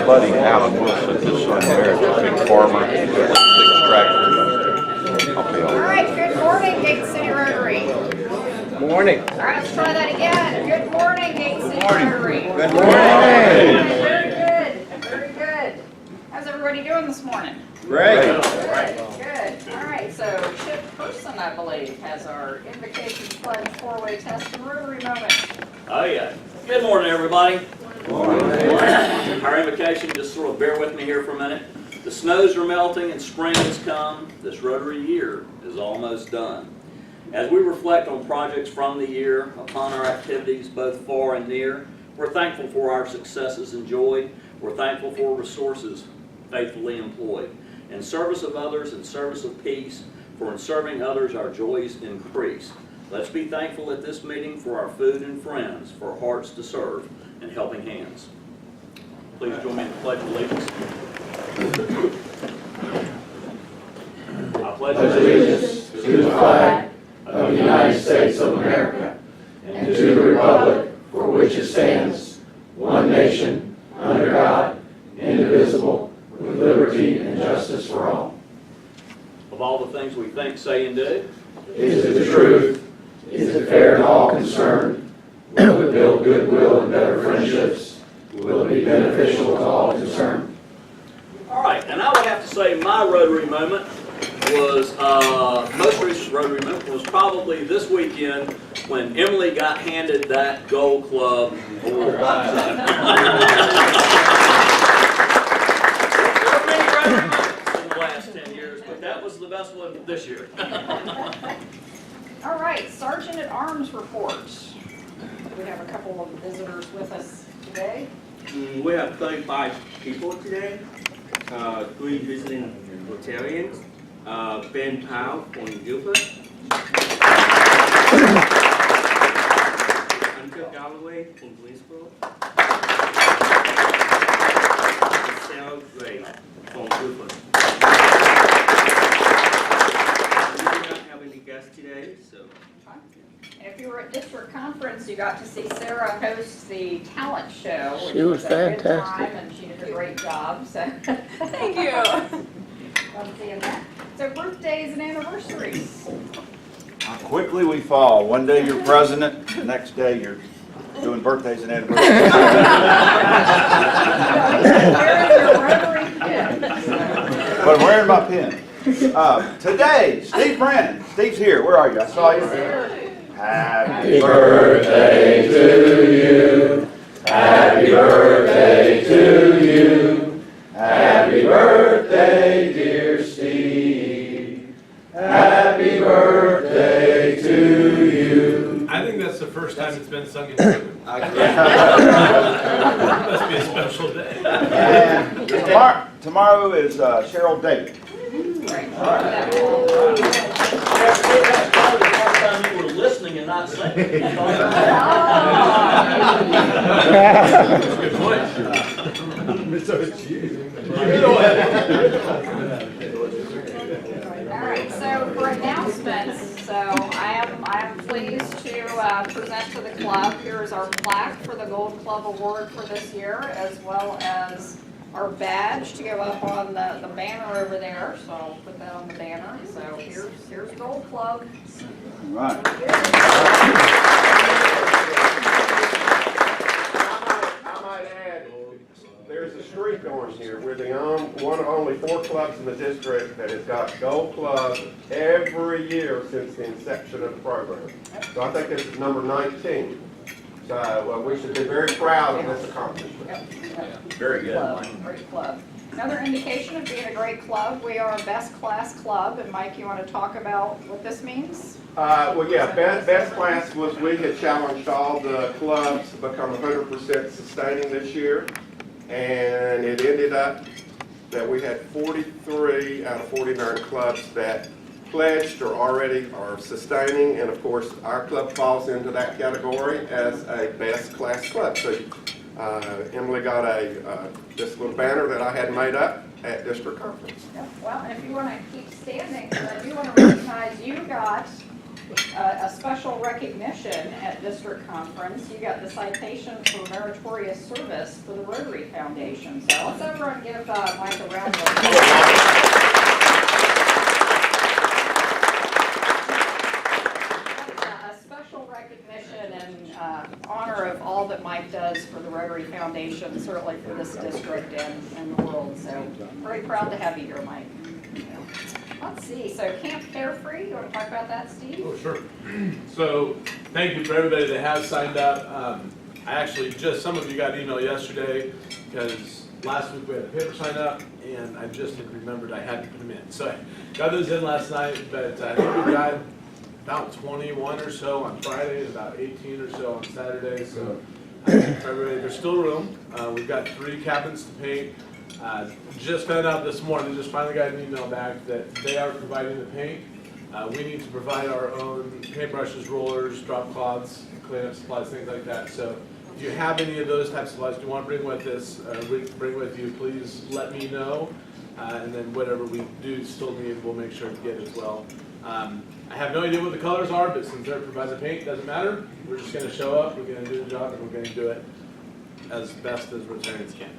Buddy Alan Wilson, his son Merrick, a big farmer, big tractor. All right, good morning, Dayton City Rotary. Morning. All right, let's try that again. Good morning, Dayton City Rotary. Good morning. Very good, very good. How's everybody doing this morning? Great. Good, good. All right, so Chip Person, I believe, has our invocation pledge four-way test and Rotary moment. Oh yeah. Good morning, everybody. Our invocation, just sort of bear with me here for a minute. The snows are melting and spring has come. This Rotary year is almost done. As we reflect on projects from the year, upon our activities both far and near, we're thankful for our successes enjoyed. We're thankful for resources faithfully employed. In service of others, in service of peace, for in serving others our joys increase. Let's be thankful at this meeting for our food and friends, for hearts to serve and helping hands. Please join me in the Pledge of Allegiance. I pledge allegiance to the flag of the United States of America and to the republic for which it stands, one nation, under God, indivisible, with liberty and justice for all. Of all the things we think, say, and do, Is it the truth? Is it fair to all concerned? Will it build goodwill and better friendships? Will it be beneficial to all concerned? all right, and I would have to say my Rotary moment was, most recent Rotary moment was probably this weekend when Emily got handed that Gold Club award. There were many Rotary moments in the last 10 years, but that was the best one this year. All right, Sergeant at Arms report. We have a couple of visitors with us today. We have 35 people today. 3 visiting Rotarians. Ben Powell from Guilford. Hunter Galloway from Greensboro. Sarah Gray from Guilford. We do not have any guests today, so. And if you were at district conference, you got to see Sarah host the talent show. Which She was a good fantastic. time, and she did a great job. So Thank you. love seeing that. So birthdays and anniversaries. How quickly we fall. One day you're president, the next day you're doing birthdays and anniversaries. Wearing your Rotary pin. But I'm wearing my pin. Today, Steve Brandon. Steve's here. Where are you? I saw you. Happy Birthday to you. Happy birthday to you. Happy birthday, dear Steve. Happy birthday to you. I think that's the first time it's been sung in heaven. Must be a special day. And tomorrow is Cheryl David. Right. Last time you were listening and not singing. That's a good point. So it's you. All right, so for announcements, so I am pleased to present to the club. Here is our plaque for the Gold Club Award for this year, as well as our badge to go up on the banner over there. So I'll put that on the banner. So here's Gold Club. All right. I might add, there's a streak on here. We're the one of only 4 clubs in the district that has got Gold Club every year since the inception of the program. So I think this is number 19. So we should be very proud of this accomplishment. Yep. Very good. Great club. Another indication of being a great club, we are a best class club. And Mike, you want to talk about what this means? Well, yeah, best class was we had challenged all the clubs to become 100% sustaining this year. And it ended up that we had 43 out of 49 clubs that pledged or already are sustaining, and of course our club falls into that category as a best class club. So Emily got this little banner that I had made up at district conference. Yep. Well, and if you want to keep standing, I do want to recognize you got a special recognition at district conference. You got the citation for meritorious service for the Rotary Foundation. So let's everyone give Mike a round of applause. A special recognition in honor of all that Mike does for the Rotary Foundation, certainly for this district and the world. So very proud to have you here, Mike. Let's see, so Camp Carefree, you want to talk about that, Steve? Oh, sure. So, thank you for everybody that has signed up. I actually some of you got an email yesterday because last week we had a paper sign up and I just had remembered I hadn't put them in. So I got those in last night, but I think we got about 21 or so on Friday, about 18 or so on Saturday. So I think for everybody, there's still room. We've got 3 cabins to paint. Just found out this morning, just finally got an email back that they are providing the paint. We need to provide our own paintbrushes, rollers, drop cloths, cleanup supplies, things like that. So if you have any of those types of supplies you want to bring with us, bring with you, please let me know. And then whatever we do still need, we'll make sure to get as well. I have no idea what the colors are, but since they're providing the paint, it doesn't matter. We're just going to show up, we're going to do the job, and we're going to do it as best as Rotarians can.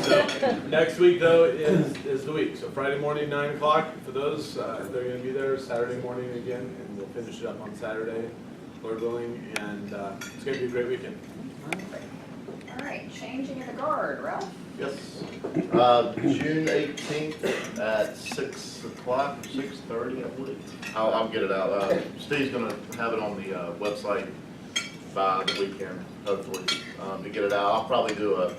So next week though is the week. So Friday morning 9 o'clock for those they're going to be there. Saturday morning again, and we'll finish it up on Saturday, Lord willing. And it's going to be a great weekend. All right, changing of the guard, Ralph? Yes. June 18th at 6 o'clock, 6:30, I believe. I'll get it out. Steve's going to have it on the website by the weekend, hopefully, to get it out. I'll probably do a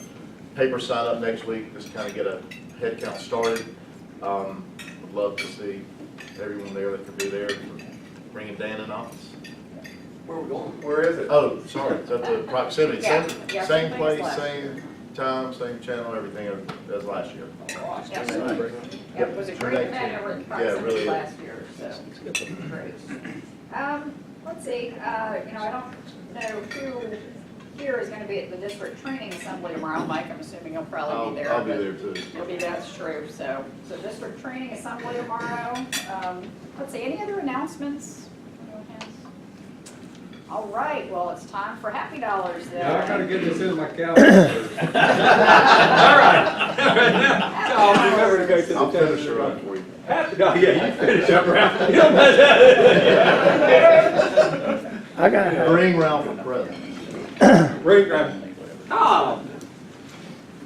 paper sign up next week, just kind of get a head count started. Would love to see everyone there that could be there, bringing Dan in office. Where are we going? Where is it? Oh, sorry, it's at the proximity, Yeah, same, yeah, same same place, place last same time, same channel, everything as last year. Yes. It was a great event over at Yeah, it really Proximity is. last year, so great. Let's see, I don't know who here is going to be at the district training assembly tomorrow. Mike, I'm assuming you'll probably be there. I'll be but there too. Maybe that's true. So district training assembly tomorrow. Let's see, any other announcements? Anyone has? All right, well, it's time for Happy Dollars then. Yeah, I gotta get this in my calendar. All right. I'll remember to go to the. I'll finish the run for you. No, yeah, you finish up, Ralph. You don't I got it. Bring Ralph a present. Ring grab. Oh.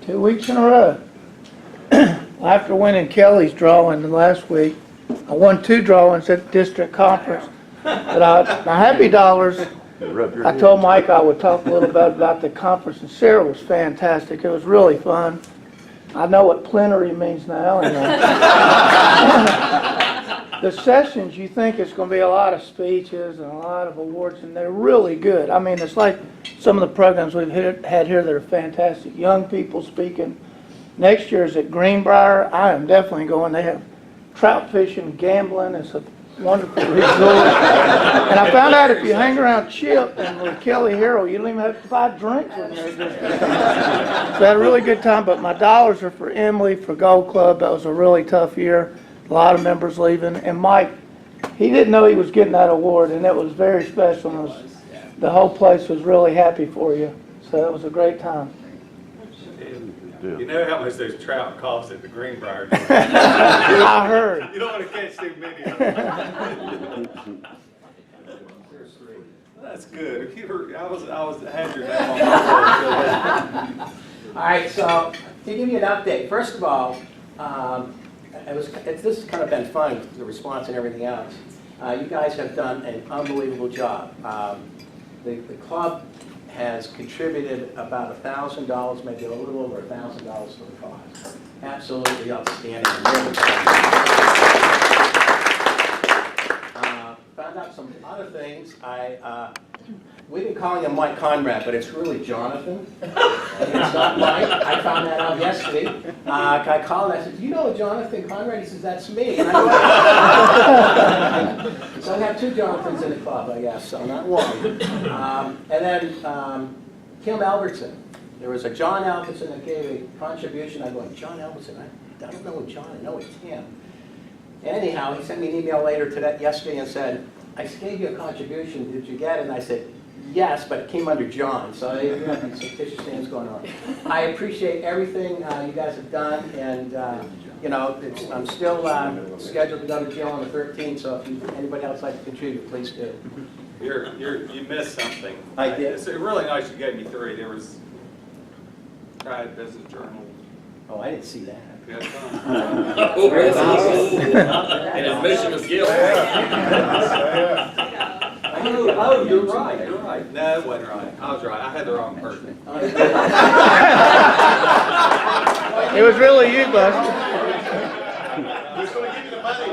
2 weeks in a row. After winning Kelly's drawing the last week, I won 2 drawings at the district conference. But my Happy Dollars, I told Mike I would talk a little bit about the conference, and Sarah was fantastic. It was really fun. I know what plenary means now. And, the sessions, you think it's going to be a lot of speeches and a lot of awards, and they're really good. I mean, it's like some of the programs we've had here that are fantastic. Young people speaking. Next year is at Greenbrier. I am definitely going. They have trout fishing, gambling. It's a wonderful resort. And I found out if you hang around Chip and with Kelly Harrell, you don't even have to buy drinks when you're there. So I had a really good time, but my dollars are for Emily, for Gold Club. That was a really tough year. A lot of members leaving. And Mike, he didn't know he was getting that award, and it was very special. The whole place was really happy for you. So it was a great time. You know how much those trout cost at the Greenbrier? I heard. You don't want to catch too many of them. That's good. I had your name on my board. All right, so to give you an update, first of all, this has kind of been fun, the response and everything else. You guys have done an unbelievable job. The club has contributed about $1,000, maybe a little over $1,000 to the cause. Absolutely outstanding. Found out some other things. We've been calling him Mike Conrad, but it's really Jonathan. It's not Mike. I found that out yesterday. I called and I said, "Do you know Jonathan Conrad?" He says, "That's me." And so I have 2 Jonathans in the club, I guess, so not one. And then Kim Albertson. There was a John Albertson that gave a contribution. I go, John Albertson, I don't know John, I know it's him. Anyhow, he sent me an email later yesterday and said, I gave you a contribution, did you get it? And I said, yes, but it came under John, so there might be some fishy things going on. I appreciate everything you guys have done, and you know, I'm still scheduled to go to jail on the 13th, so if anybody else like to contribute, please do. You missed something. I did. It's really nice you gave me 3. There was Pride Business Journal. Oh, I didn't see that. Good time. An admission of guilt. Oh, you're right, you're right. No, it wasn't right. I was right. I had the wrong person. It was really you, Buster. Who's gonna give you the money?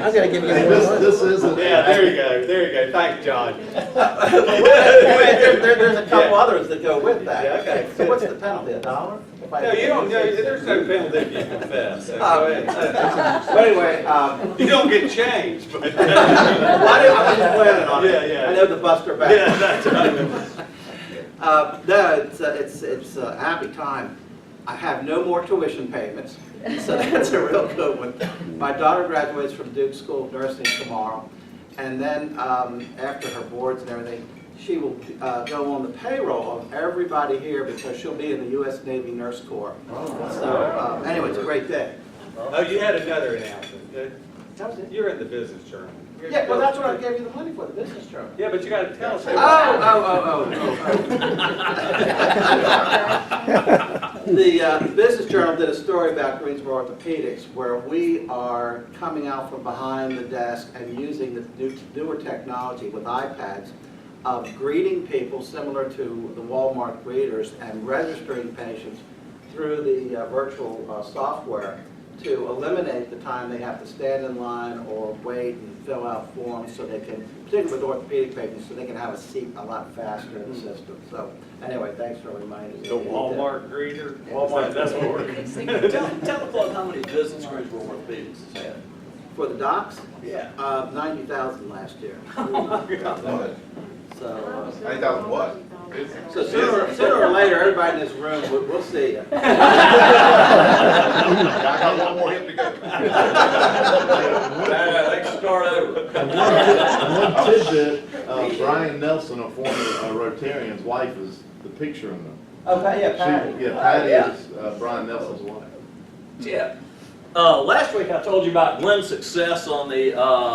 I'm gonna give you This isn't. Yeah, there you go, there you go. Thanks, John. There's a couple others that go with that. Yeah, okay. So what's the penalty, $1? No, you don't, there's no penalty if you confess. So go ahead. But anyway, You don't get changed, but. well, I wasn't planning on it. Yeah, yeah. I know the Buster back. Yeah, that's right. No, it's a happy time. I have no more tuition payments, so that's a real good one. My daughter graduates from Duke School of Nursing tomorrow, and then after her boards and everything, she will go on the payroll of everybody here because she'll be in the U.S. Navy Nurse Corps. So anyway, it's a great day. Oh, you had another announcement. That was it. You're in the Business Journal. Yeah, well, that's what I gave you the money for, the business journal. Yeah, but you gotta tell us. The Business Journal did a story about Greensboro Orthopedics where we are coming out from behind the desk and using the newer technology with iPads of greeting people similar to the Walmart greeters and registering patients through the virtual software to eliminate the time they have to stand in line or wait and fill out forms so they can, particularly with orthopedic patients, so they can have a seat a lot faster in the system. So anyway, thanks for reminding me. The Walmart greeter. Walmart, That's what we're. Tell the club how many business Greensboro Orthopedics has had. For the docs, Yeah. 90,000 last year. So, 8,000 what? so sooner or later, everybody in this room, we'll see you. I got one more hip to go. Let's start over. One tidbit, Brian Nelson, a former Rotarian's wife, is the picture in them. Okay, yeah, Patty. Patty Yeah. is Brian Nelson's wife. Yeah. Last week I told you about Glenn's success on the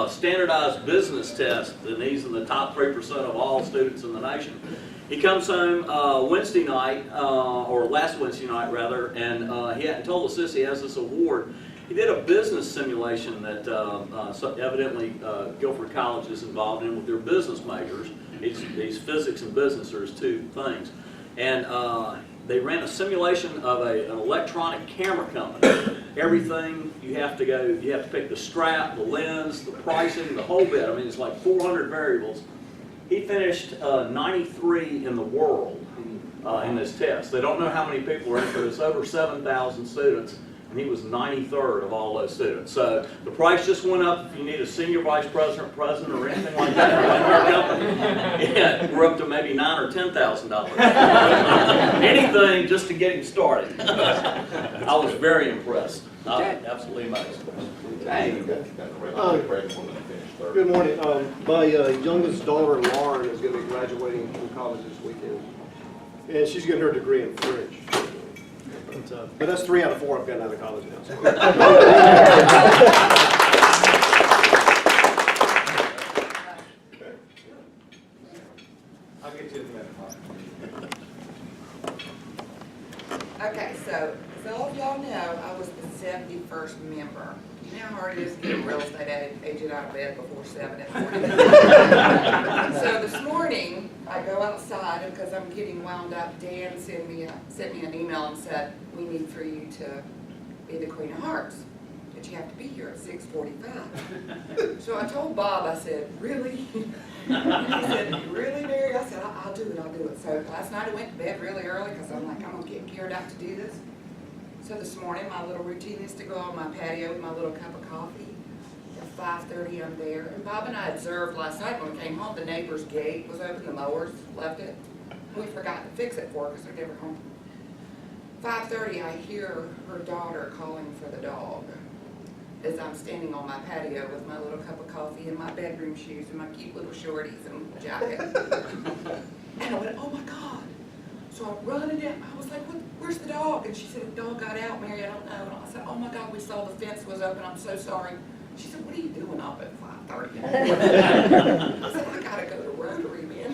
standardized business test, and he's in the top 3% of all students in the nation. He comes home Wednesday night, or last Wednesday night rather, and he hadn't told us this, he has this award. He did a business simulation that so evidently Guilford College is involved in with their business majors. These physics and business are his two things. And they ran a simulation of an electronic camera company. Everything you have to pick the strap, the lens, the pricing, the whole bit. I mean, it's like 400 variables. He finished 93 in the world in this test. They don't know how many people are in it, but it's over 7,000 students, and he was 93rd of all those students. So the price just went up if you need a senior vice president, or anything like that to run your company. Yeah, we're up to maybe $9,000 or $10,000. Anything just to get him started. I was very impressed. Absolutely amazed. Good morning. My youngest daughter, Lauren, is going to be graduating from college this weekend. And she's getting her degree in French. But that's 3 out of 4 I've gotten out of college now. So. I'll get you in a minute. Okay, so as all of y'all know, I was the 71st member. You know how hard it is to get a real estate agent out of bed before 7 in the morning. So this morning, I go outside because I'm getting wound up. Dan sent me an email and said, we need for you to be the Queen of Hearts, but you have to be here at 6:45. So I told Bob, I said, really? He said, really, Mary? I said, I'll do it, I'll do it. So last night I went to bed really early because I'm like, I'm going to get geared up to do this. So this morning, my little routine is to go on my patio with my little cup of coffee. At 5:30, I'm there. And Bob and I observed last night when we came home, the neighbor's gate was open, the mowers left it. We forgot to fix it for her because they're never home. 5:30, I hear her daughter calling for the dog. as I'm standing on my patio with my little cup of coffee and my bedroom shoes and my cute little shorties and jacket. And I went, oh my God. So I'm running down, I was like, where's the dog? And she said, the dog got out, Mary, I don't know. And I said, oh my God, we saw the fence was open, I'm so sorry. She said, what are you doing up at 5:30? I said, I gotta go to Rotary, man.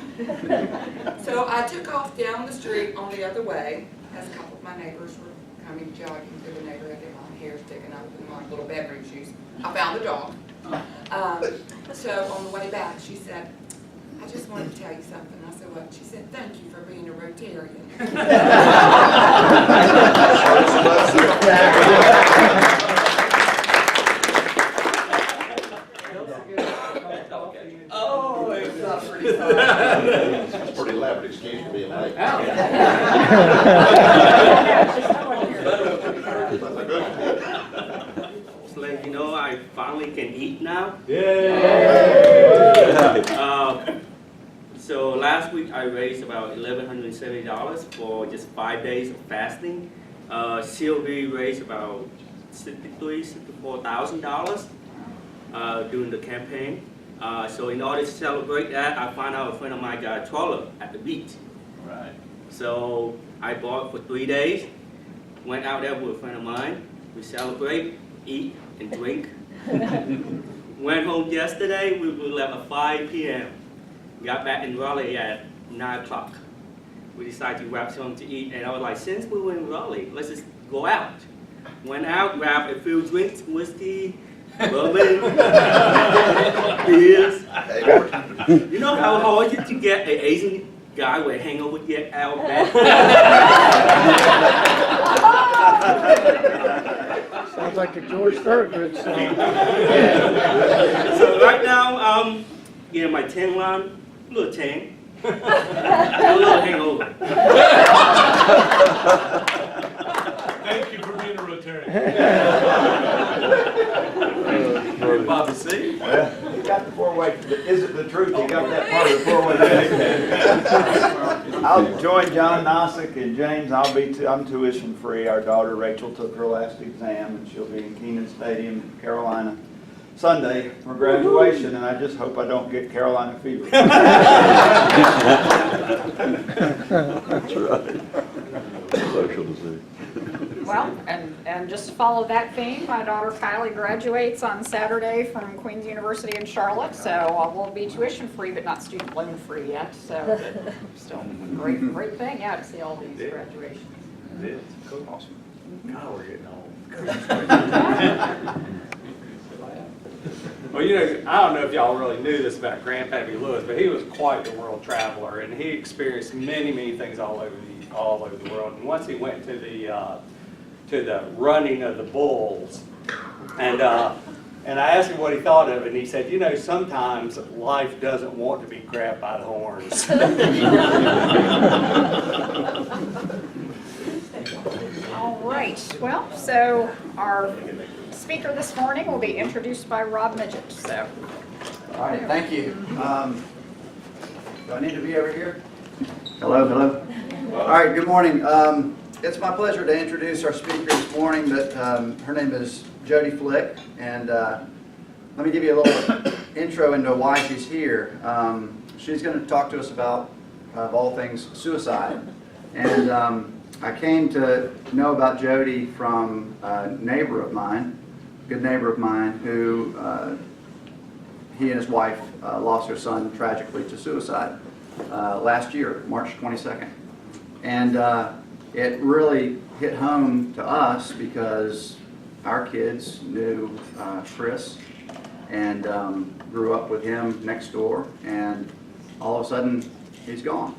So I took off down the street on the other way, as a couple of my neighbors were coming jogging through the neighborhood, and my hair sticking up in my little bedroom shoes. I found the dog. So on the way back, she said, I just wanted to tell you something. I said, what? She said, thank you for being a Rotarian. Oh, it's not pretty fun. It's a pretty elaborate excuse for being late. Just let you know, I finally can eat now. So last week I raised about $1,170 for just 5 days of fasting. Sylvie raised about $64,000 during the campaign. So in order to celebrate that, I found out a friend of mine got a trawler at the beach. Right. So I bought for 3 days, went out there with a friend of mine. We celebrate, eat, and drink. Went home yesterday, we left at 5 p.m. Got back in Raleigh at 9 o'clock. We decided to grab something to eat, and I was like, since we were in Raleigh, let's just go out. Went out, grabbed a few drinks, whiskey, bourbon, beers. You know how hard it is to get an Asian guy with a hangover get out of bed? Sounds like a George Thorogood song. So right now, getting my tan line, a little tan, and a little hangover. Thank you for being a Rotarian. Bobby, see? Well, you got the four-way, is it the truth? You got that part of the four-way. I'll join John Nossick and James. I'm tuition free. Our daughter Rachel took her last exam and she'll be in Keenan Stadium in Carolina Sunday for graduation, and I just hope I don't get Carolina fever. That's right. Social disease. Well, and just to follow that theme, my daughter Kylie graduates on Saturday from Queen's University in Charlotte, so we'll be tuition free, but not student loan free yet. So still great thing, yeah, to see all these graduations. It is. Cool. Awesome. God, we're getting old. Well, you know, I don't know if y'all really knew this about Grandpappy Lewis, but he was quite the world traveler, and he experienced many things all over the world. And once he went to the running of the bulls, and I asked him what he thought of it, and he said, you know, sometimes life doesn't want to be grabbed by the horns. All right, well, so our speaker this morning will be introduced by Rob Midget. So. All right, thank you. Do I need to be over here? Hello, hello. All right, good morning. It's my pleasure to introduce our speaker this morning, but her name is Jodi Flick, and let me give you a little intro into why she's here. She's going to talk to us about, of all things, suicide. And I came to know about Jodi from a neighbor of mine, good neighbor of mine, who he and his wife lost their son tragically to suicide last year, March 22nd. And it really hit home to us because our kids knew Chris and grew up with him next door, and all of a sudden he's gone.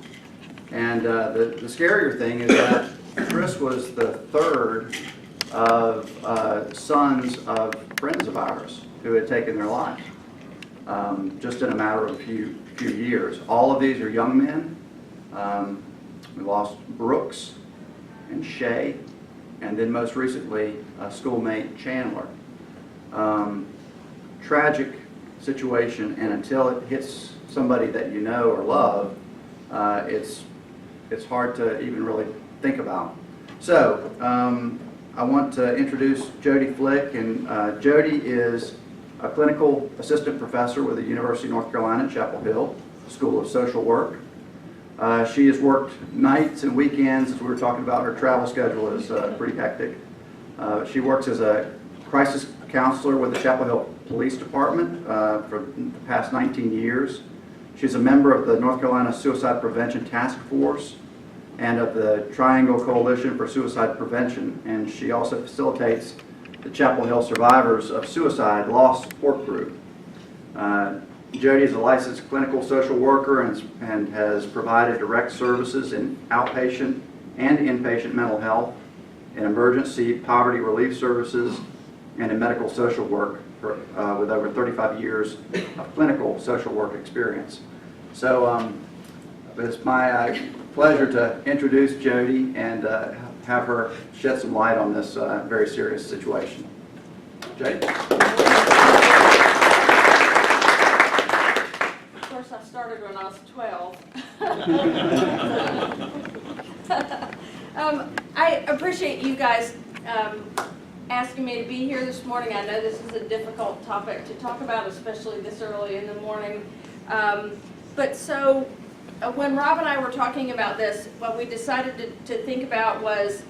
And the scarier thing is that Chris was the third of sons of friends of ours who had taken their lives, just in a matter of a few years. All of these are young men. We lost Brooks and Shay, and then most recently, schoolmate Chandler. Tragic situation, and until it hits somebody that you know or love, it's hard to even really think about. So, I want to introduce Jodi Flick, and Jodi is a clinical assistant professor with the University of North Carolina at Chapel Hill School of Social Work. She has worked nights and weekends. As we were talking about, her travel schedule is pretty hectic. She works as a crisis counselor with the Chapel Hill Police Department for the past 19 years. She's a member of the North Carolina Suicide Prevention Task Force and of the Triangle Coalition for Suicide Prevention, and she also facilitates the Chapel Hill Survivors of Suicide Law Support Group. Jodi is a licensed clinical social worker and has provided direct services in outpatient and inpatient mental health, in emergency poverty relief services, and in medical social work with over 35 years of clinical social work experience. So it's my pleasure to introduce Jodi and have her shed some light on this very serious situation. Jodi? Of course, I started when I was 12. I appreciate you guys asking me to be here this morning. I know this is a difficult topic to talk about, especially this early in the morning. But so when Rob and I were talking about this, what we decided to think about was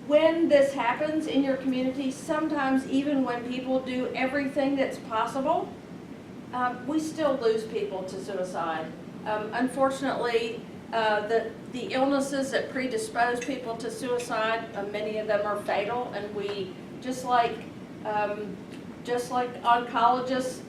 when this happens in your community, sometimes even when people do everything that's possible, we still lose people to suicide. Unfortunately, the illnesses that predispose people to suicide, many of them are fatal, and we, just like oncologists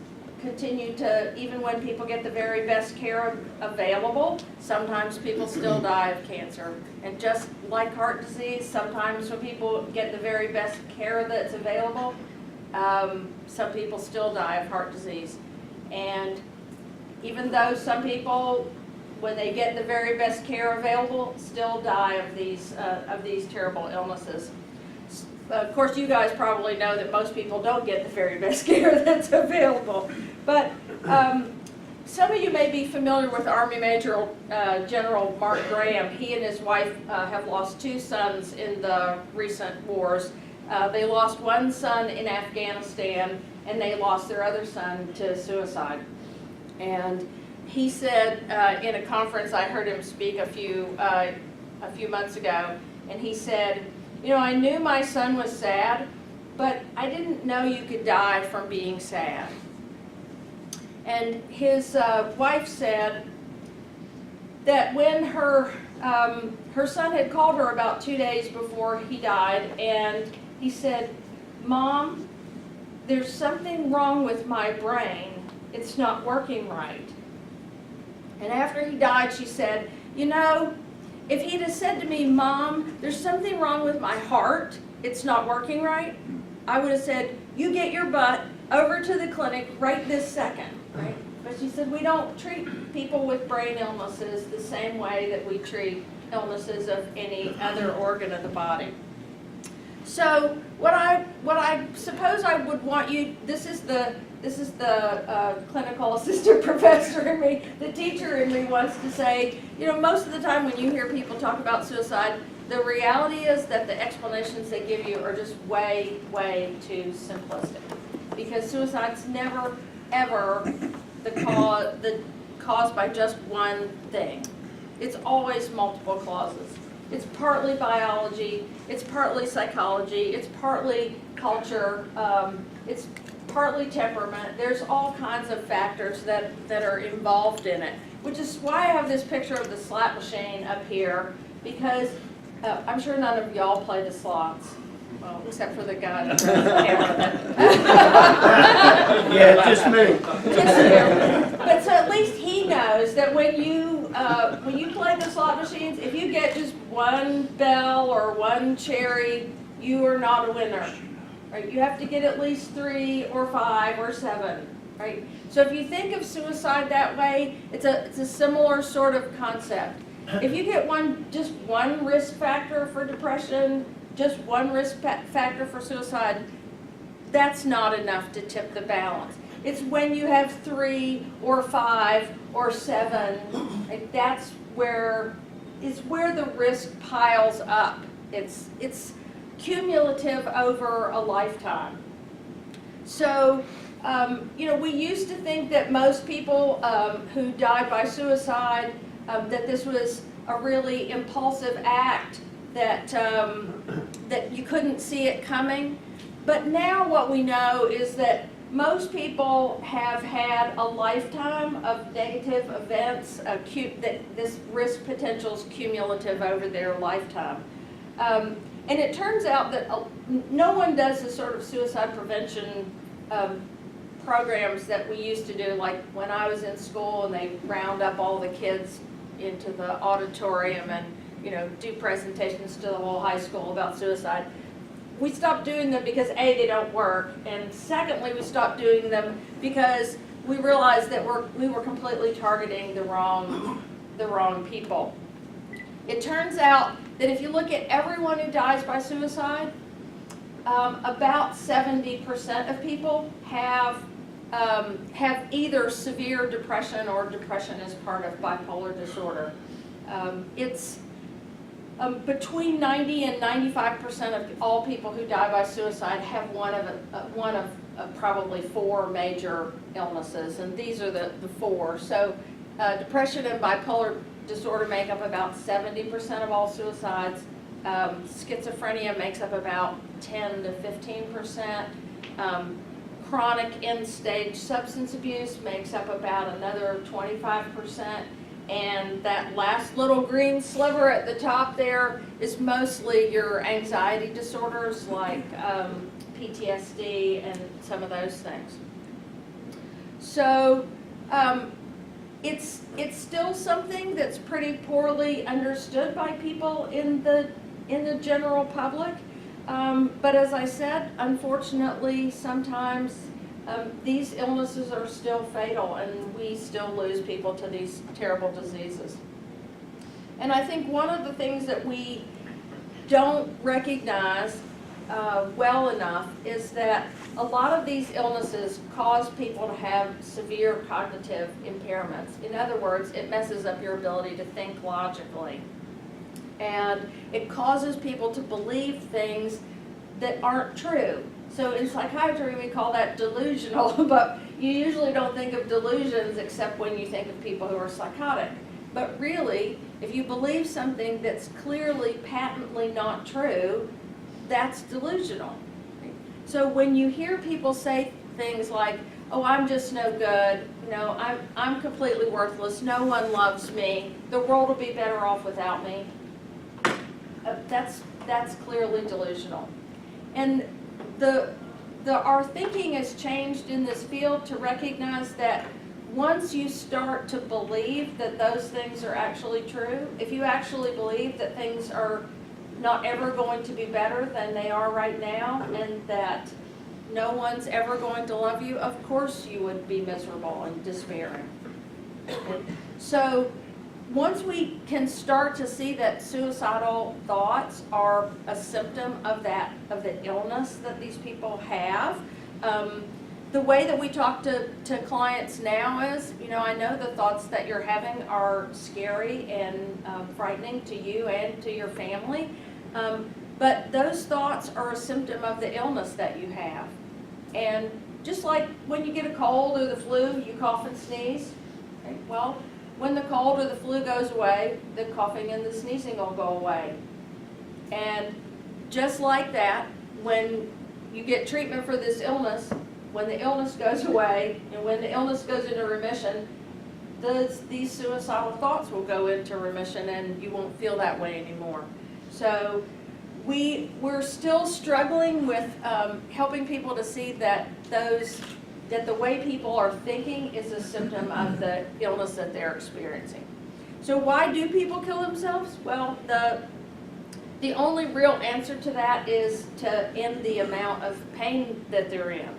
continue to, even when people get the very best care available, sometimes people still die of cancer. And just like heart disease, sometimes when people get the very best care that's available, some people still die of heart disease. And even though some people, when they get the very best care available, still die of these terrible illnesses. Of course, you guys probably know that most people don't get the very best care that's available. But some of you may be familiar with Army Major General Mark Graham. He and his wife have lost 2 sons in the recent wars. They lost one son in Afghanistan, and they lost their other son to suicide. And he said in a conference, I heard him speak a few months ago, and he said, you know, I knew my son was sad, but I didn't know you could die from being sad. And his wife said that when her son had called her about 2 days before he died, and he said, Mom, there's something wrong with my brain. It's not working right. And after he died, she said, you know, if he'd have said to me, Mom, there's something wrong with my heart, it's not working right, I would have said, you get your butt over to the clinic right this second. Right? But she said, we don't treat people with brain illnesses the same way that we treat illnesses of any other organ of the body. So what I suppose I would want you, this is the clinical assistant professor in me, the teacher in me wants to say, you know, most of the time when you hear people talk about suicide, the reality is that the explanations they give you are just way, way too simplistic. Because suicide's never, ever caused by just one thing. It's always multiple causes. It's partly biology, it's partly psychology, it's partly culture, it's partly temperament. There's all kinds of factors that are involved in it, which is why I have this picture of the slot machine up here, because I'm sure none of y'all play the slots. Well, except for the guy that runs the camera. Yeah, just me. Just you. But so at least he knows that when you play the slot machines, if you get just one bell or one cherry, you are not a winner. Right? You have to get at least 3 or 5 or 7. Right? So if you think of suicide that way, it's a similar sort of concept. If you get just one risk factor for depression, just one risk factor for suicide, that's not enough to tip the balance. It's when you have 3 or 5 or 7, right, that's where the risk piles up. It's cumulative over a lifetime. So, we used to think that most people who died by suicide, that this was a really impulsive act, that you couldn't see it coming. But now what we know is that most people have had a lifetime of negative events, that this risk potential is cumulative over their lifetime. And it turns out that no one does the sort of suicide prevention programs that we used to do, like when I was in school and they round up all the kids into the auditorium and do presentations to the whole high school about suicide. We stopped doing them because A, they don't work, and secondly, we stopped doing them because we realized that we were completely targeting the wrong people. It turns out that if you look at everyone who dies by suicide, about 70% of people have either severe depression or depression as part of bipolar disorder. It's between 90 and 95% of all people who die by suicide have one of probably 4 major illnesses, and these are the 4. So depression and bipolar disorder make up about 70% of all suicides. Schizophrenia makes up about 10 to 15%. Chronic end-stage substance abuse makes up about another 25%. And that last little green sliver at the top there is mostly your anxiety disorders like PTSD and some of those things. So it's still something that's pretty poorly understood by people in the general public. But as I said, unfortunately, sometimes these illnesses are still fatal, and we still lose people to these terrible diseases. And I think one of the things that we don't recognize well enough is that a lot of these illnesses cause people to have severe cognitive impairments. In other words, it messes up your ability to think logically. And it causes people to believe things that aren't true. So in psychiatry, we call that delusional, but you usually don't think of delusions except when you think of people who are psychotic. But really, if you believe something that's clearly, patently not true, that's delusional. So when you hear people say things like, oh, I'm just no good, I'm completely worthless, no one loves me, the world will be better off without me, that's clearly delusional. And our thinking has changed in this field to recognize that once you start to believe that those things are actually true, if you actually believe that things are not ever going to be better than they are right now, and that no one's ever going to love you, of course you would be miserable and despairing. So once we can start to see that suicidal thoughts are a symptom of the illness that these people have, the way that we talk to clients now is, I know the thoughts that you're having are scary and frightening to you and to your family, but those thoughts are a symptom of the illness that you have. And just like when you get a cold or the flu, you cough and sneeze. Okay? Well, when the cold or the flu goes away, the coughing and the sneezing will go away. And just like that, when you get treatment for this illness, when the illness goes away and when the illness goes into remission, these suicidal thoughts will go into remission and you won't feel that way anymore. So we're still struggling with helping people to see that the way people are thinking is a symptom of the illness that they're experiencing. So why do people kill themselves? Well, the only real answer to that is to end the amount of pain that they're in.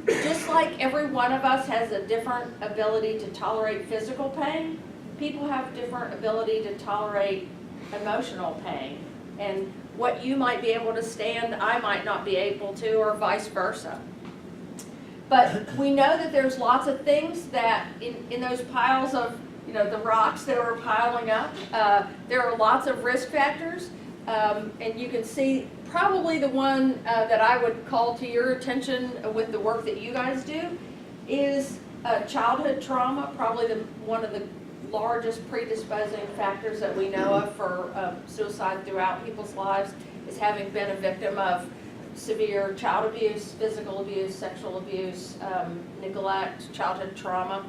Just like every one of us has a different ability to tolerate physical pain, people have different ability to tolerate emotional pain. And what you might be able to stand, I might not be able to, or vice versa. But we know that there's lots of things that in those piles of the rocks that are piling up, there are lots of risk factors. and you can see probably the one that I would call to your attention with the work that you guys do is childhood trauma, probably one of the largest predisposing factors that we know of for suicide throughout people's lives is having been a victim of severe child abuse, physical abuse, sexual abuse, neglect, childhood trauma.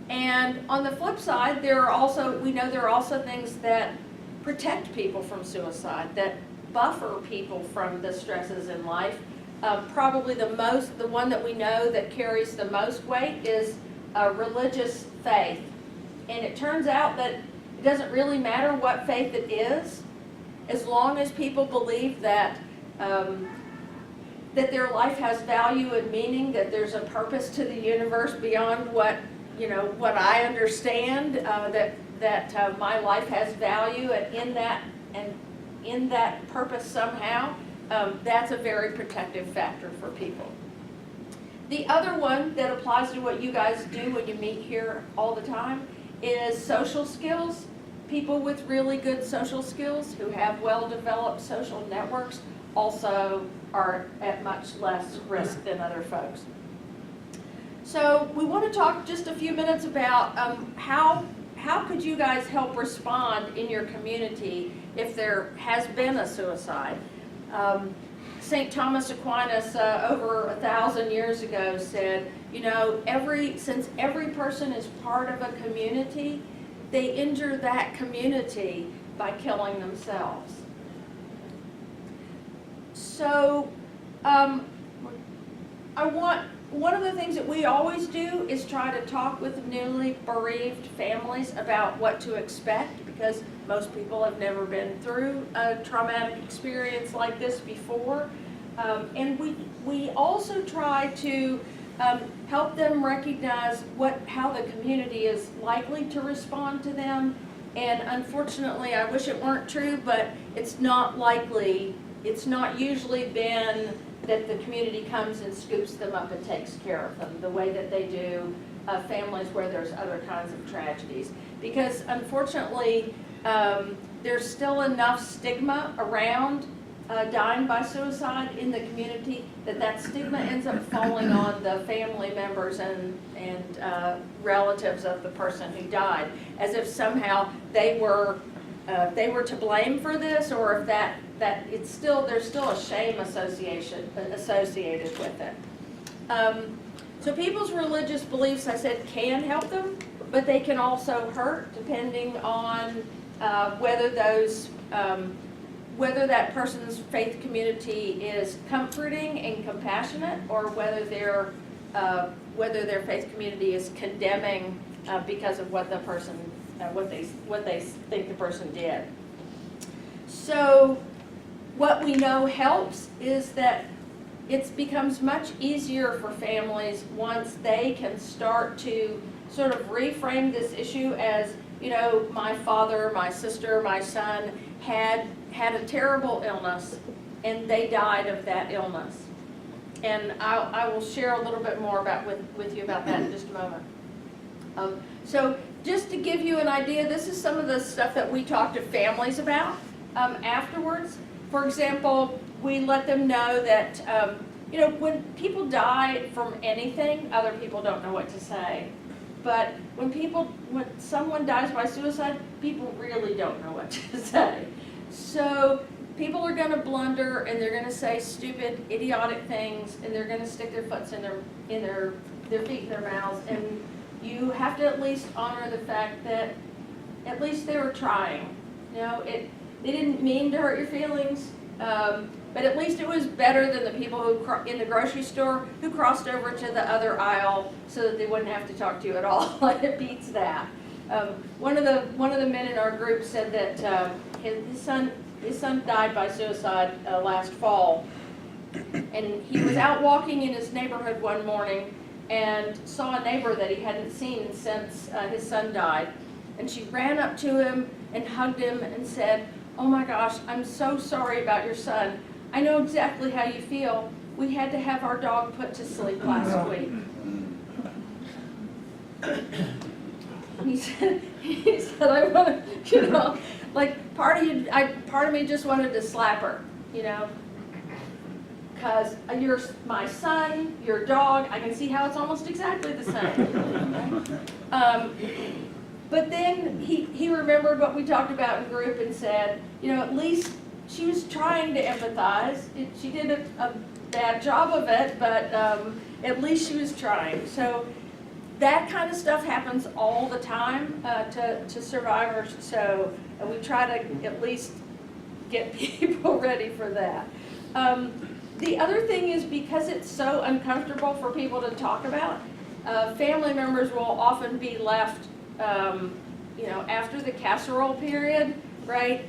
And on the flip side, we know there are also things that protect people from suicide, that buffer people from the stresses in life. Probably the one that we know that carries the most weight is religious faith. And it turns out that it doesn't really matter what faith it is, as long as people believe that that their life has value and meaning, that there's a purpose to the universe beyond what I understand, that my life has value, and in that purpose somehow, that's a very protective factor for people. The other one that applies to what you guys do when you meet here all the time is social skills. People with really good social skills who have well-developed social networks also are at much less risk than other folks. So we want to talk just a few minutes about how could you guys help respond in your community if there has been a suicide. St. Thomas Aquinas over 1,000 years ago said, since every person is part of a community, they injure that community by killing themselves. So one of the things that we always do is try to talk with newly bereaved families about what to expect, because most people have never been through a traumatic experience like this before. And we also try to help them recognize how the community is likely to respond to them. And unfortunately, I wish it weren't true, but it's not likely. It's not usually been that the community comes and scoops them up and takes care of them the way that they do families where there's other kinds of tragedies. Because unfortunately, there's still enough stigma around dying by suicide in the community that stigma ends up falling on the family members and relatives of the person who died, as if somehow they were to blame for this, or if that there's still a shame associated with it. So people's religious beliefs, I said, can help them, but they can also hurt depending on whether that person's faith community is comforting and compassionate, or whether their faith community is condemning because of what they think the person did. So what we know helps is that it becomes much easier for families once they can start to sort of reframe this issue as, my father, my sister, my son had a terrible illness and they died of that illness. And I will share a little bit more with you about that in just a moment. So just to give you an idea, this is some of the stuff that we talk to families about afterwards. For example, we let them know that, when people die from anything, other people don't know what to say. But when someone dies by suicide, people really don't know what to say. So people are going to blunder, and they're going to say stupid, idiotic things, and they're going to stick their feet in their mouths. And you have to at least honor the fact that at least they were trying. They didn't mean to hurt your feelings, but at least it was better than the people who in the grocery store who crossed over to the other aisle so that they wouldn't have to talk to you at all. It beats that. One of the men in our group said that his son died by suicide last fall, and he was out walking in his neighborhood one morning and saw a neighbor that he hadn't seen since his son died, and she ran up to him and hugged him and said, "Oh my gosh, I'm so sorry about your son. I know exactly how you feel. We had to have our dog put to sleep last week." He said, I want to, like part of me just wanted to slap her, you know, because you're my son, your dog. I can see how it's almost exactly the same. But then he remembered what we talked about in group and said, you know, at least she was trying to empathize. She did a bad job of it, but at least she was trying. So that kind of stuff happens all the time to survivors. So we try to at least get people ready for that. The other thing is, because it's so uncomfortable for people to talk about, family members will often be left, you know, after the casserole period, right?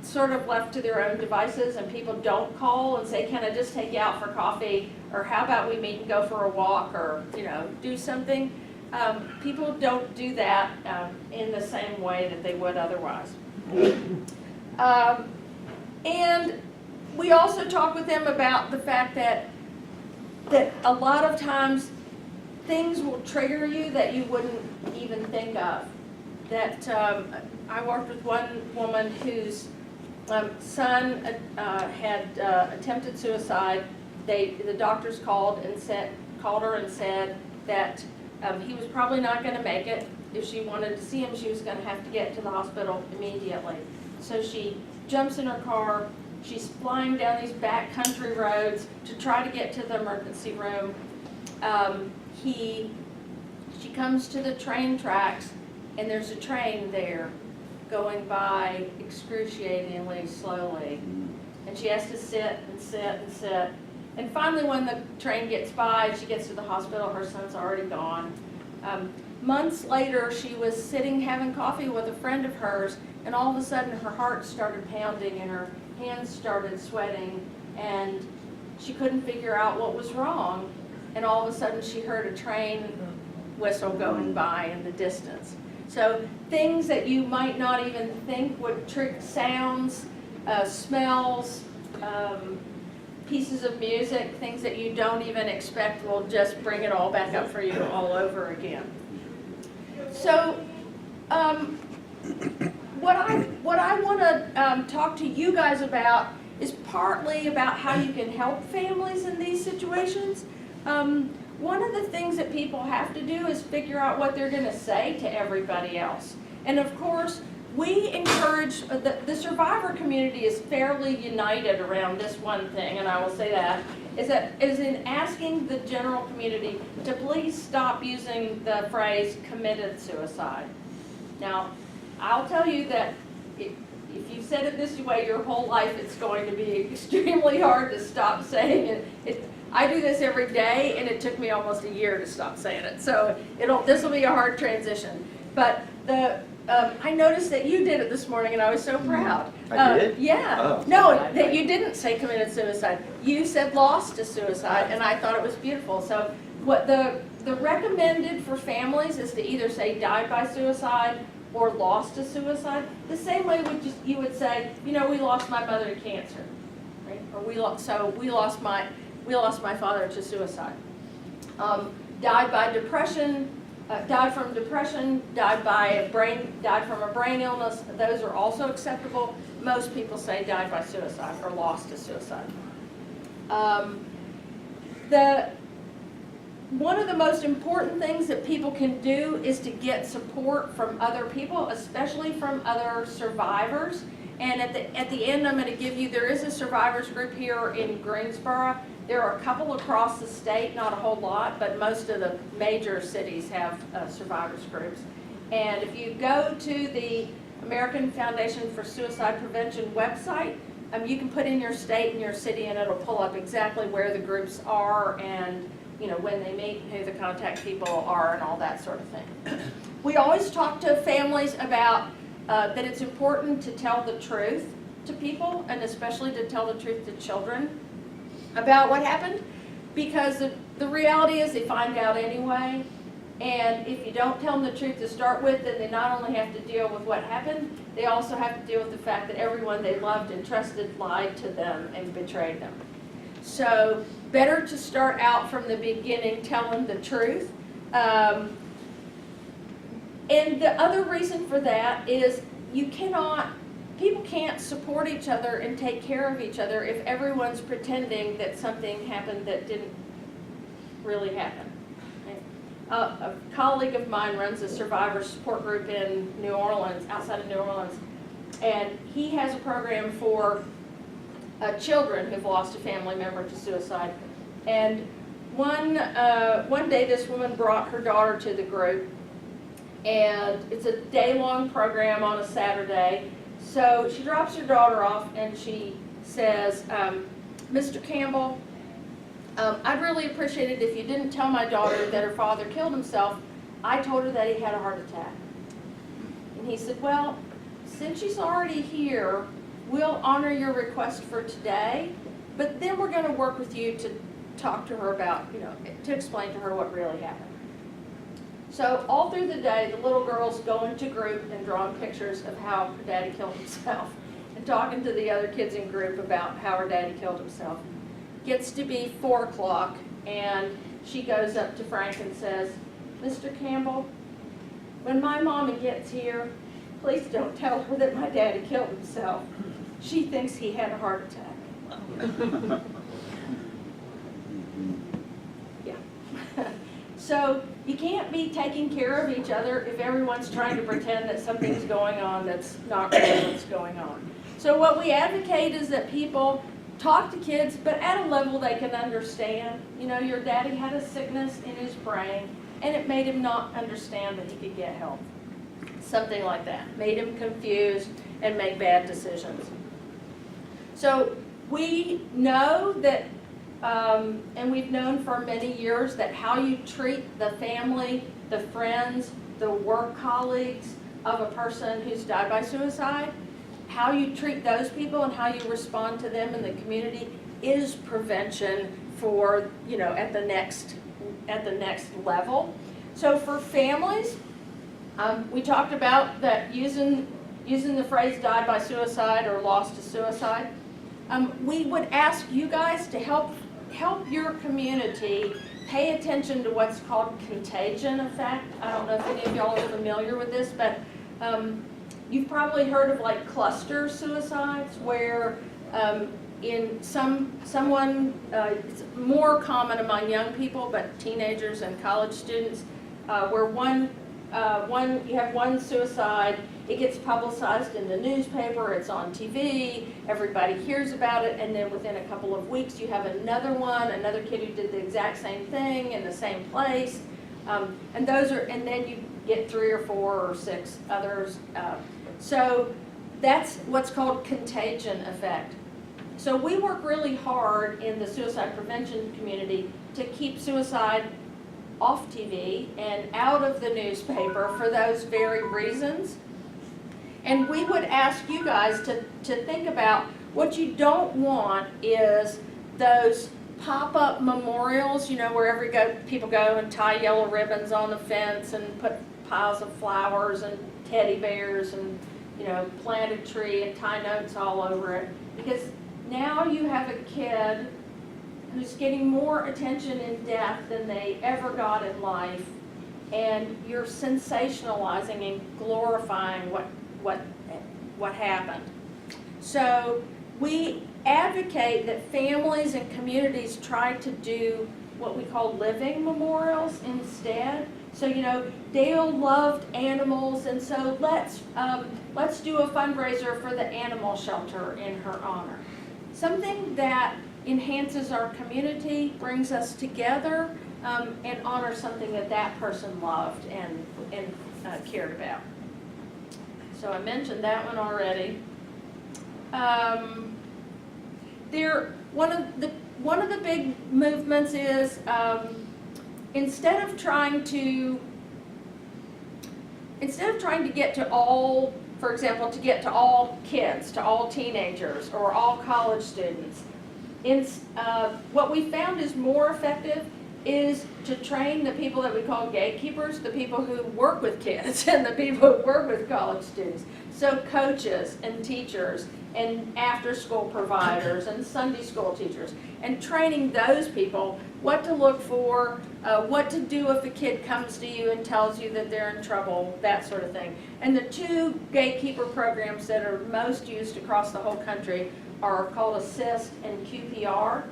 Sort of left to their own devices, and people don't call and say, can I just take you out for coffee? Or how about we meet and go for a walk, or, you know, do something? People don't do that in the same way that they would otherwise. And we also talk with them about the fact that a lot of times things will trigger you that you wouldn't even think of. That I worked with one woman whose son had attempted suicide. The doctors called her and said that he was probably not going to make it. If she wanted to see him, she was going to have to get to the hospital immediately. So she jumps in her car. She's flying down these back country roads to try to get to the emergency room. She comes to the train tracks, and there's a train there going by excruciatingly slowly. And she has to sit and sit and sit. And finally, when the train gets by, she gets to the hospital, her son's already gone. Months later, she was sitting having coffee with a friend of hers, and all of a sudden her heart started pounding and her hands started sweating, and she couldn't figure out what was wrong. And all of a sudden she heard a train whistle going by in the distance. So things that you might not even think would trick, sounds, smells, pieces of music, things that you don't even expect will just bring it all back up for you all over again. So what I want to talk to you guys about is partly about how you can help families in these situations. One of the things that people have to do is figure out what they're going to say to everybody else. And of course, we encourage, the survivor community is fairly united around this one thing, and I will say that, is in asking the general community to please stop using the phrase committed suicide. Now, I'll tell you that if you said it this way your whole life, it's going to be extremely hard to stop saying it. I do this every day, and it took me almost a year to stop saying it. So this will be a hard transition. But I noticed that you did it this morning, and I was so proud. I did? Yeah. Oh. No, that you didn't say committed suicide. You said lost to suicide, and I thought it was beautiful. So what the recommended for families is to either say died by suicide or lost to suicide. The same way you would say, you know, we lost my mother to cancer, right? Or we lost my father to suicide. Died by depression. Died from depression, died from a brain illness. Those are also acceptable. Most people say died by suicide or lost to suicide. One of the most important things that people can do is to get support from other people, especially from other survivors. And at the end, I'm going to give you, there is a survivors group here in Greensboro. There are a couple across the state, not a whole lot, but most of the major cities have survivors groups. And if you go to the American Foundation for Suicide Prevention website, you can put in your state and your city, and it'll pull up exactly where the groups are and, you know, when they meet, who the contact people are, and all that sort of thing. We always talk to families about that it's important to tell the truth to people, and especially to tell the truth to children about what happened, because the reality is they find out anyway, and if you don't tell them the truth to start with, then they not only have to deal with what happened, they also have to deal with the fact that everyone they loved and trusted lied to them and betrayed them. So better to start out from the beginning telling the truth. And the other reason for that is people can't support each other and take care of each other if everyone's pretending that something happened that didn't really happen. A colleague of mine runs a survivor support group in New Orleans, outside of New Orleans, and he has a program for children who've lost a family member to suicide. And one day this woman brought her daughter to the group, and it's a day-long program on a Saturday. So she drops her daughter off and she says, Mr. Campbell, I'd really appreciate it if you didn't tell my daughter that her father killed himself. I told her that he had a heart attack. And he said, well, since she's already here, we'll honor your request for today, but then we're going to work with you to talk to her about, to explain to her what really happened. So all through the day, the little girl's going to group and drawing pictures of how her daddy killed himself and talking to the other kids in group about how her daddy killed himself. Gets to be 4 o'clock, and she goes up to Frank and says, Mr. Campbell, when my mama gets here, please don't tell her that my daddy killed himself. She thinks he had a heart attack. Yeah. So you can't be taking care of each other if everyone's trying to pretend that something's going on that's not really what's going on. So what we advocate is that people talk to kids, but at a level they can understand. Your daddy had a sickness in his brain, and it made him not understand that he could get help. Something like that. Made him confused and make bad decisions. So we know that, and we've known for many years, that how you treat the family, the friends, the work colleagues of a person who's died by suicide, how you treat those people and how you respond to them in the community is prevention for, at the next level. So for families, we talked about that using the phrase died by suicide or lost to suicide. We would ask you guys to help your community pay attention to what's called contagion effect. I don't know if any of y'all are familiar with this, but you've probably heard of like cluster suicides, where it's more common among young people, but teenagers and college students, where you have one suicide, it gets publicized in the newspaper, it's on TV, everybody hears about it, and then within a couple of weeks you have another kid who did the exact same thing in the same place, and then you get 3 or 4 or 6 others. So that's what's called contagion effect. So we work really hard in the suicide prevention community to keep suicide off TV and out of the newspaper for those very reasons. And we would ask you guys to think about what you don't want is those pop-up memorials, wherever people go and tie yellow ribbons on the fence and put piles of flowers and teddy bears and, plant a tree and tie notes all over it. Because now you have a kid who's getting more attention in death than they ever got in life, and you're sensationalizing and glorifying what happened. So we advocate that families and communities try to do what we call living memorials instead. So Dale loved animals, and so let's do a fundraiser for the animal shelter in her honor. Something that enhances our community, brings us together, and honors something that person loved and cared about. So I mentioned that one already. One of the big movements is instead of trying to get to all, for example, to get to all kids, to all teenagers or all college students, what we found is more effective is to train the people that we call gatekeepers, the people who work with kids and the people who work with college students. So coaches and teachers and after-school providers and Sunday school teachers, and training those people what to look for, what to do if a kid comes to you and tells you that they're in trouble, that sort of thing. And the two gatekeeper programs that are most used across the whole country are called ASSIST and QPR.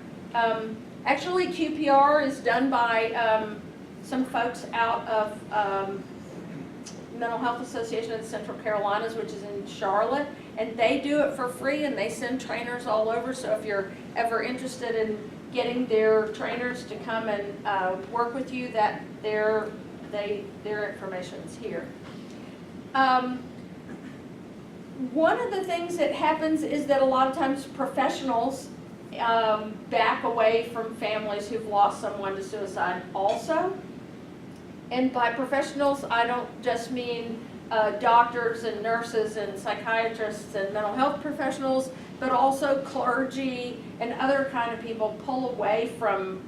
Actually, QPR is done by some folks out of Mental Health Association of the Central Carolinas, which is in Charlotte, and they do it for free, and they send trainers all over. So if you're ever interested in getting their trainers to come and work with you, that their information's here. One of the things that happens is that a lot of times professionals back away from families who've lost someone to suicide also. And by professionals, I don't just mean doctors and nurses and psychiatrists and mental health professionals, but also clergy and other kind of people pull away from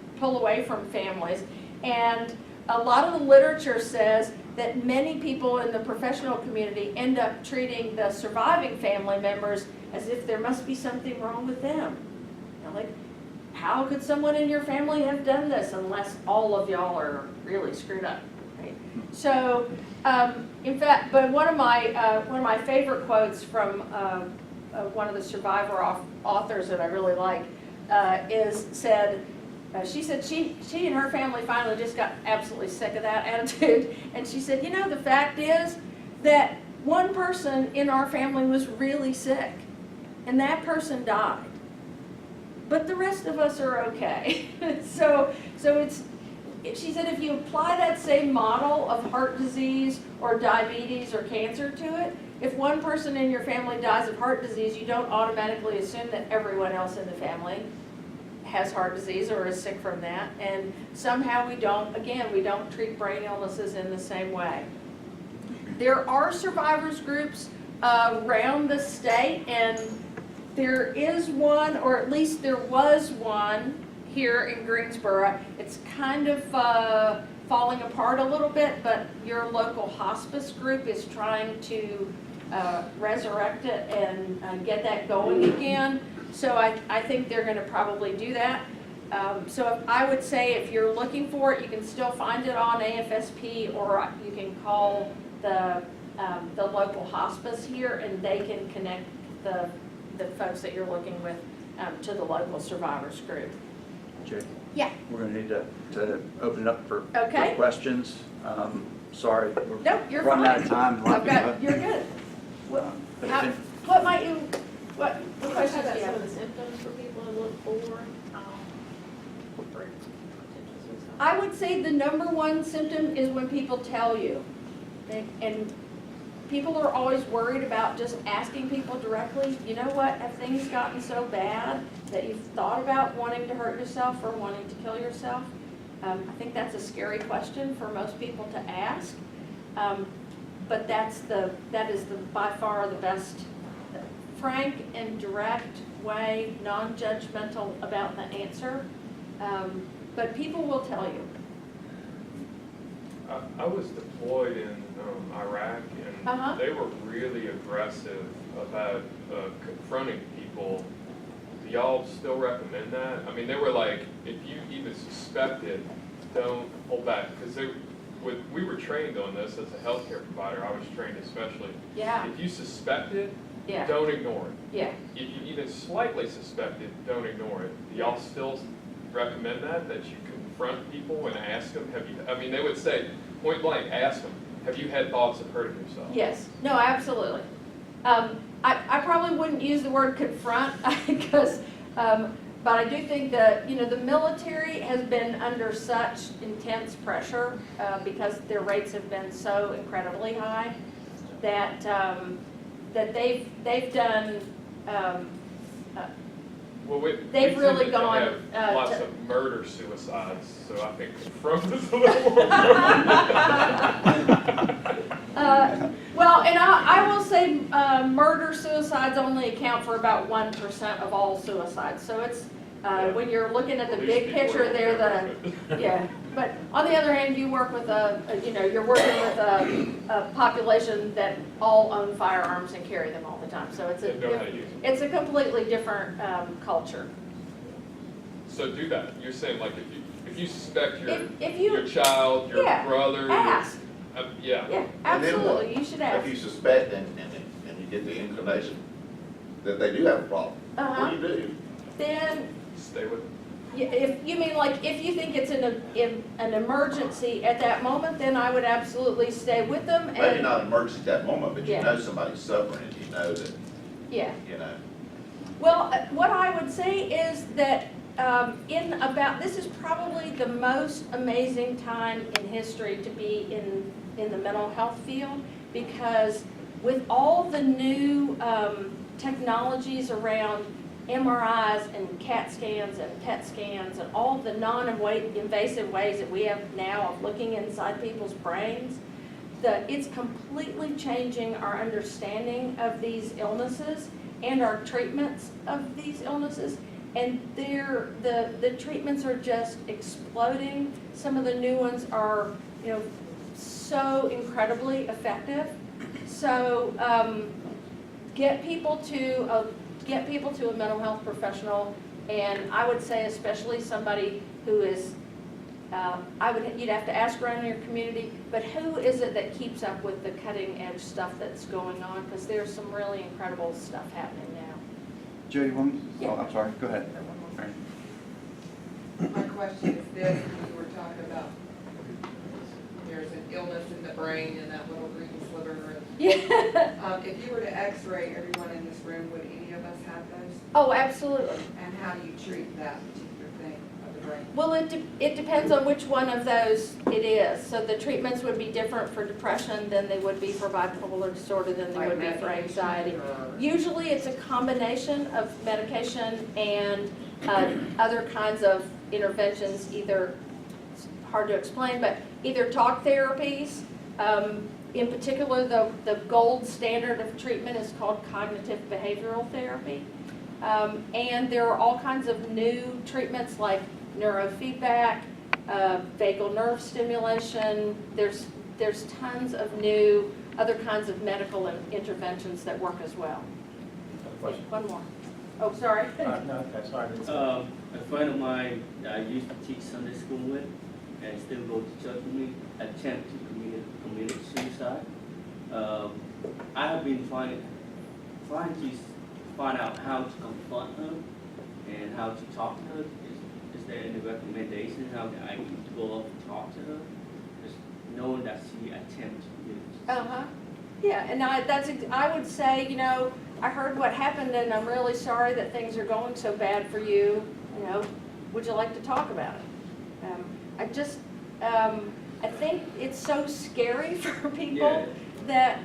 families. And a lot of the literature says that many people in the professional community end up treating the surviving family members as if there must be something wrong with them. You know, like, how could someone in your family have done this unless all of y'all are really screwed up, right? So, in fact, but one of my favorite quotes from one of the survivor authors that I really like she said she and her family finally just got absolutely sick of that attitude, and she said, you know, the fact is that one person in our family was really sick, and that person died, but the rest of us are okay. so she said if you apply that same model of heart disease or diabetes or cancer to it, if one person in your family dies of heart disease, you don't automatically assume that everyone else in the family has heart disease or is sick from that. And somehow we don't treat brain illnesses in the same way. There are survivors groups around the state, and there is one, or at least there was one here in Greensboro. It's kind of falling apart a little bit, but your local hospice group is trying to resurrect it and get that going again. So I think they're going to probably do that. So I would say if you're looking for it, you can still find it on AFSP, or you can call the local hospice here, and they can connect the folks that you're looking with to the local survivors group. Jodi? Yeah. We're going to need to open it up for Okay. questions. Sorry, we're No, you're running fine. out of time. You're good. What questions do you have? Some of the symptoms for people to look for. I would say the number one symptom is when people tell you. And people are always worried about just asking people directly, you know what, have things gotten so bad that you've thought about wanting to hurt yourself or wanting to kill yourself? I think that's a scary question for most people to ask. But that is by far the best, frank and direct way, non-judgmental about the answer. But people will tell you. I was deployed in Iraq, and they were really aggressive about confronting people. Do y'all still recommend that? I mean, they were like, if you even suspect it, don't hold back. Because we were trained on this as a healthcare provider. I was trained especially. Yeah. If you suspect it, Yeah. don't ignore it. Yeah. If you even slightly suspect it, don't ignore it. Do y'all still recommend that you confront people and ask them, they would say, point blank, ask them, have you had thoughts of hurting yourself? Yes, no, absolutely. I probably wouldn't use the word confront because, but I do think that, the military has been under such intense pressure because their rates have been so incredibly high that that they've done. Well, they've really tended gone to have lots of murder suicides, so I think confront is a little more. Well, and I will say murder suicides only account for about 1% of all suicides. So it's When you're looking at the big picture, they're the, yeah. But on the other hand, you work with you're working with a population that all own firearms and carry them all the time. So it's a completely different culture. So do that. You're saying like if you suspect If your child, your brother, ask. Yeah. Yeah, And then what? absolutely, you should ask. If you suspect and you get the inclination that they do have a problem, what do you do? Then, Stay with them. if you mean like, if you think it's an emergency at that moment, then I would absolutely stay with them. And Maybe not an emergency at that moment, but you Yeah. know somebody's suffering, and you know that, Yeah. you know. Well, what I would say is that this is probably the most amazing time in history to be in the mental health field, because with all the new technologies around MRIs and CAT scans and PET scans and all the non-invasive ways that we have now of looking inside people's brains, it's completely changing our understanding of these illnesses and our treatments of these illnesses. And the treatments are just exploding. Some of the new ones are, so incredibly effective. So get people to a mental health professional, and I would say especially somebody who is, you'd have to ask around in your community, but who is it that keeps up with the cutting edge stuff that's going on? Because there's some really incredible stuff happening now. Jodi, Yeah. I'm sorry, go ahead. My question is this, you were talking about there's an illness in the brain and that little green sliver. Yeah. If you were to x-ray everyone in this room, would any of us have those? Oh, absolutely. And how do you treat that particular thing of the brain? Well, it depends on which one of those it is. So the treatments would be different for depression than they would be for bipolar disorder than they would be for anxiety. Usually it's a combination of medication and other kinds of interventions, either, it's hard to explain, but either talk therapies. In particular, the gold standard of treatment is called cognitive behavioral therapy. And there are all kinds of new treatments like neurofeedback, vagal nerve stimulation. There's tons of new other kinds of medical interventions that work as well. One more. Oh, sorry. No, okay, sorry. A friend of mine that I used to teach Sunday school with, and still go to church with me, attempt to commit suicide. I have been trying to find out how to confront her and how to talk to her. Is there any recommendation how I can go up and talk to her? Just knowing that she attempts to do this. Yeah, and I would say, I heard what happened and I'm really sorry that things are going so bad for you. Would you like to talk about it? I think it's so scary for people that,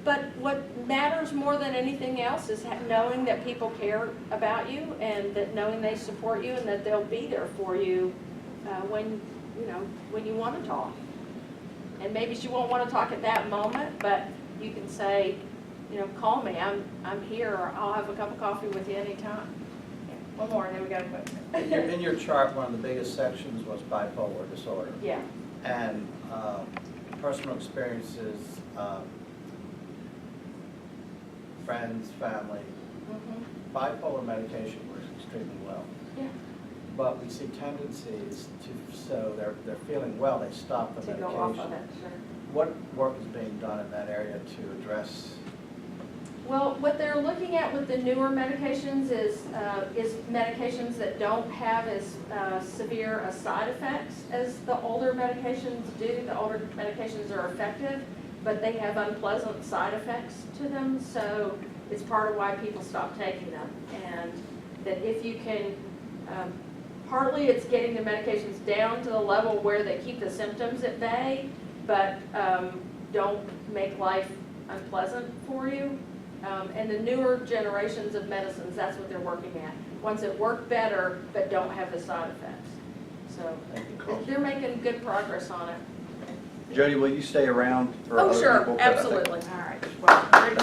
but what matters more than anything else is knowing that people care about you and that knowing they support you and that they'll be there for you when you want to talk. And maybe she won't want to talk at that moment, but you can say, call me, I'm here, or I'll have a cup of coffee with you anytime. One more, and then we got to quit. In your chart, one of the biggest sections was bipolar disorder. Yeah. And personal experiences, friends, family. Bipolar medication works extremely well. Yeah. But we see tendencies to, so they're feeling well, they stop the medication. Go off of it, sure. What work is being done in that area to address? Well, what they're looking at with the newer medications is medications that don't have as severe side effects as the older medications do. The older medications are effective, but they have unpleasant side effects to them. So it's part of why people stop taking them. And that if you can, partly it's getting the medications down to the level where they keep the symptoms at bay, but don't make life unpleasant for you. And the newer generations of medicines, that's what they're working at. Ones that work better, but don't have the side effects. So they're making good progress on it. Jodi, will you stay around for other people? Oh, sure, absolutely. All right. Well, very